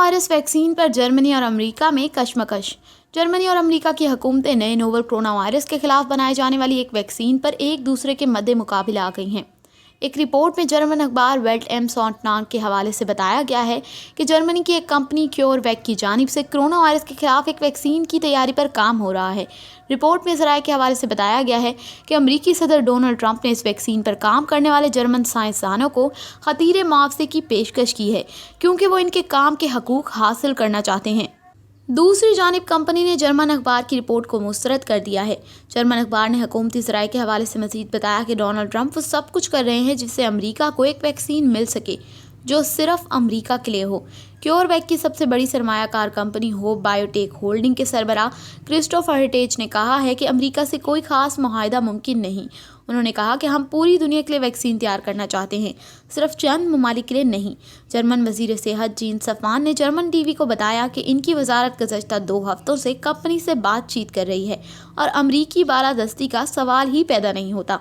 Virus vaccine पर Germany और America में कशमकश। जर्मनी और अमेरिका की हुकूमतें नए नोवल कोरोना वायरस के खिलाफ बनाए जाने वाली एक वैक्सीन पर एक दूसरे के मद्दे मुकाबले आ गई हैं। एक रिपोर्ट में जर्मन अखबार वेल्ट एम सॉन्टनाग के हवाले से बताया गया है कि जर्मनी की एक कंपनी क्योरवैक की जानिब से कोरोना वायरस के खिलाफ एक वैक्सीन की तैयारी पर काम हो रहा है। रिपोर्ट में ज़राए के हवाले से बताया गया है कि अमरीकी सदर डोनाल्ड ट्रंप ने इस वैक्सीन पर काम करने वाले जर्मन साइंसदानों को खतीरे मुआवजे की पेशकश की है, क्योंकि वो इनके काम के हकूक़ हासिल करना चाहते हैं। दूसरी जानिब कंपनी ने जर्मन अखबार की रिपोर्ट को मुस्तरद कर दिया है। जर्मन अखबार ने हुकूमती ज़राए के हवाले से मज़ीद बताया कि डोनाल्ड ट्रंप वो सब कुछ कर रहे हैं जिससे अमेरिका को एक वैक्सीन मिल सके जो सिर्फ अमेरिका के लिए हो। क्योरवैक की सबसे बड़ी सरमायाकार कंपनी होप बायोटेक होल्डिंग के सरबराह क्रिस्टोफर हिटेज ने कहा है कि अमेरिका से कोई ख़ास मुआहदा मुमकिन नहीं। उन्होंने कहा कि हम पूरी दुनिया के लिए वैक्सीन तैयार करना चाहते हैं, सिर्फ चंद ममालिक के लिए नहीं। जर्मन वज़ीर सेहत जीन सफ़ान ने जर्मन टीवी को बताया कि इनकी वजारत गुज़श्ता 2 हफ्तों से कंपनी से बातचीत कर रही है और अमरीकी बालादस्ती का सवाल ही पैदा नहीं होता।